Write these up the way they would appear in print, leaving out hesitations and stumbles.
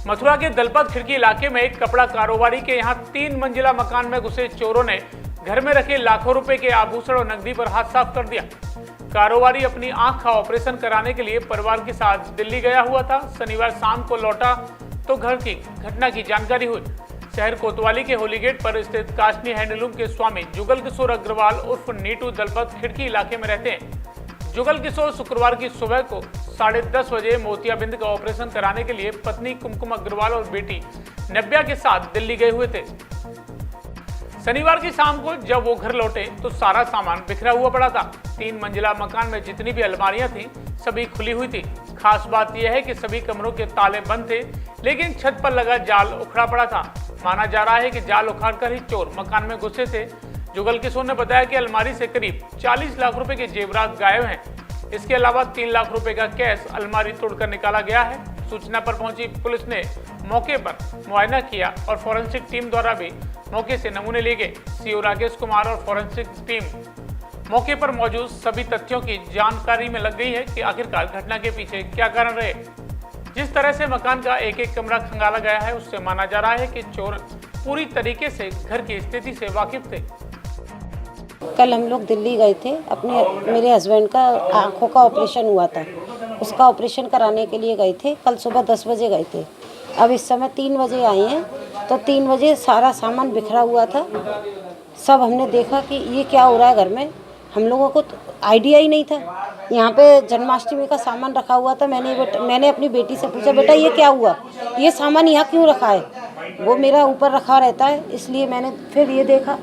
मथुरा के दलपत खिड़की इलाके में एक कपड़ा कारोबारी के यहां 3 मंजिला मकान में घुसे चोरों ने घर में रखे लाखों रुपए के आभूषण और नकदी पर हाथ साफ कर दिया। कारोबारी अपनी आंख का ऑपरेशन कराने के लिए परिवार के साथ दिल्ली गया हुआ था। शनिवार शाम को लौटा तो घर की घटना की जानकारी हुई। शहर कोतवाली के होली गेट पर स्थित काशनी हैंडलूम के स्वामी जुगल किशोर अग्रवाल उर्फ नीटू दलपत खिड़की इलाके में रहते हैं। जुगल किशोर शुक्रवार की सुबह को 10:30 बजे मोतियाबिंद का ऑपरेशन कराने के लिए पत्नी कुमकुम अग्रवाल और बेटी नव्या के साथ दिल्ली गए हुए थे। शनिवार की शाम को जब वो घर लौटे तो सारा सामान बिखरा हुआ पड़ा था। 3 मंजिला मकान में जितनी भी अलमारियां थीं सभी खुली हुई थी। खास बात यह है कि सभी कमरों के ताले बंद थे, लेकिन छत पर लगा जाल उखड़ा पड़ा था। माना जा रहा है कि जाल उखाड़कर ही चोर मकान में घुसे थे। जुगल किशोर ने बताया कि अलमारी से करीब 40 लाख रुपए के जेवरात गायब हैं। इसके अलावा 3 लाख रुपए का कैश अलमारी तोड़कर निकाला गया है। सूचना पर पहुंची पुलिस ने मौके पर मुआयना किया और फॉरेंसिक टीम द्वारा भी मौके से नमूने लिए गए। सीओ राकेश कुमार और फॉरेंसिक टीम मौके पर मौजूद सभी तथ्यों की जानकारी में लग गई है कि आखिरकार घटना के पीछे क्या कारण रहे। जिस तरह से मकान का एक एक कमरा खंगाला गया है, उससे माना जा रहा है कि चोर पूरी तरीके से घर की स्थिति से वाकिफ थे। कल हम लोग दिल्ली गए थे। मेरे हस्बैंड का आँखों का ऑपरेशन हुआ था, उसका ऑपरेशन कराने के लिए गए थे। कल सुबह 10 बजे गए थे। अब इस समय 3 बजे आए हैं, तो 3 बजे सारा सामान बिखरा हुआ था। सब हमने देखा कि ये क्या हो रहा है घर में। हम लोगों को तो आइडिया ही नहीं था। यहाँ पे जन्माष्टमी का सामान रखा हुआ था। मैंने अपनी बेटी से पूछा, बेटा ये क्या हुआ, ये सामान यहाँ क्यों रखा है। वो मेरा ऊपर रखा रहता है, इसलिए मैंने फिर ये देखा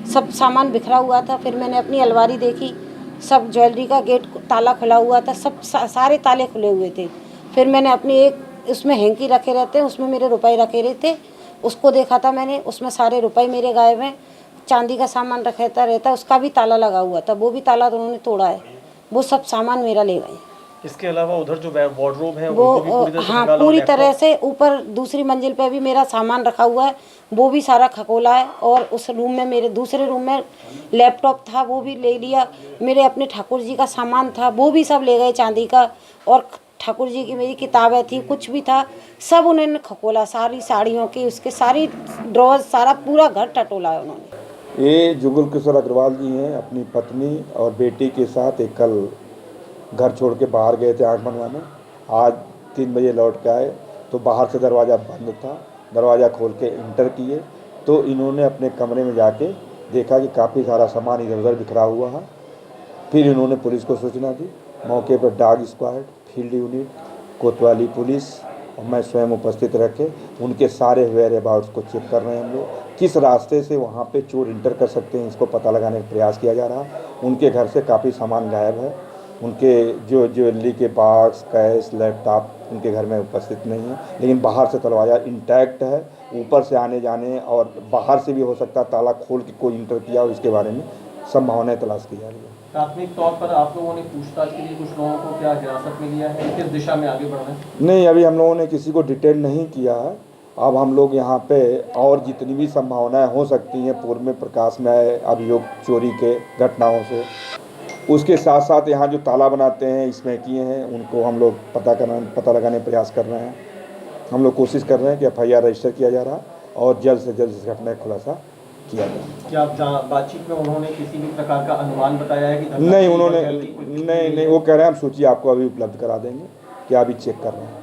सब सामान बिखरा हुआ था। फिर मैंने अपनी अलमारी देखी, सब ज्वेलरी का गेट ताला खुला हुआ था, सब सारे ताले खुले हुए थे। फिर मैंने अपनी एक उसमें हैंकी रखे रहते हैं, उसमें मेरे रुपए रखे रहे थे, उसको देखा था मैंने, उसमें सारे रुपए मेरे गायब हैं। चांदी का सामान रखता रहता है, उसका भी ताला लगा हुआ था, वो भी ताला तो उन्होंने तोड़ा है। वो सब सामान मेरा ले गए। इसके अलावा उधर जो वार्डरोब है वो पूरी तरह से ऊपर दूसरी मंजिल पे भी मेरा सामान रखा हुआ है, वो भी सारा खकोला है। और उस रूम में मेरे दूसरे रूम में लैपटॉप था, वो भी ले लिया। मेरे अपने ठाकुर जी का सामान था, वो भी सब ले गए चांदी का। और ठाकुर जी की मेरी किताबें थी, कुछ भी था, सब उन्होंने खकोला। सारी साड़ियों की, उसके सारी ड्रॉज, सारा पूरा घर टटोला है उन्होंने। ये जुगल किशोर अग्रवाल जी हैं, अपनी पत्नी और बेटी के साथ एक कल घर छोड़ के बाहर गए थे आँख बनवाने। आज 3 बजे लौट के आए तो बाहर से दरवाज़ा बंद था। दरवाज़ा खोल के इंटर किए तो इन्होंने अपने कमरे में जाके देखा कि काफ़ी सारा सामान इधर उधर बिखरा हुआ है। फिर इन्होंने पुलिस को सूचना दी। मौके पर डॉग स्क्वाड, फील्ड यूनिट, कोतवाली पुलिस और मैं स्वयं उपस्थित रखे उनके सारे वेयर अबाउट्स को चेक कर रहे हैं। हम लोग किस रास्ते से वहाँ पे चोर इंटर कर सकते हैं, इसको पता लगाने का प्रयास किया जा रहा है। उनके घर से काफ़ी सामान गायब है। उनके जो ज्वेलरी के बॉक्स, कैश, लैपटॉप उनके घर में उपस्थित नहीं है, लेकिन बाहर से दरवाज़ा इंटैक्ट है। ऊपर से आने जाने और बाहर से भी हो सकता है ताला खोल के कोई इंटर किया हो, इसके बारे में संभावनाएं तलाश की जा रही है। प्राथमिक तौर पर आप लोगों ने पूछताछ के लिए कुछ लोगों को क्या हिरासत में लिया है, किस दिशा में आगे बढ़ रहे हैं? नहीं, अभी हम लोगों ने किसी को डिटेन नहीं किया है। अब हम लोग यहाँ पे और जितनी भी संभावनाएं हो सकती हैं पूर्व में प्रकाश में आए अभियोग चोरी के घटनाओं से, उसके साथ साथ यहाँ जो ताला बनाते हैं इसमें किए हैं, उनको हम लोग पता लगाने प्रयास कर रहे हैं। हम लोग कोशिश कर रहे हैं कि FIR रजिस्टर किया जा रहा और जल्द से जल्द इस घटना का खुलासा किया जाए। क्या आप बातचीत में उन्होंने किसी भी प्रकार का अनुमान बताया है कि नहीं, उन्होंने नहीं, वो कह रहे हैं हम सूची आपको अभी उपलब्ध करा देंगे, क्या अभी चेक कर रहे हैं।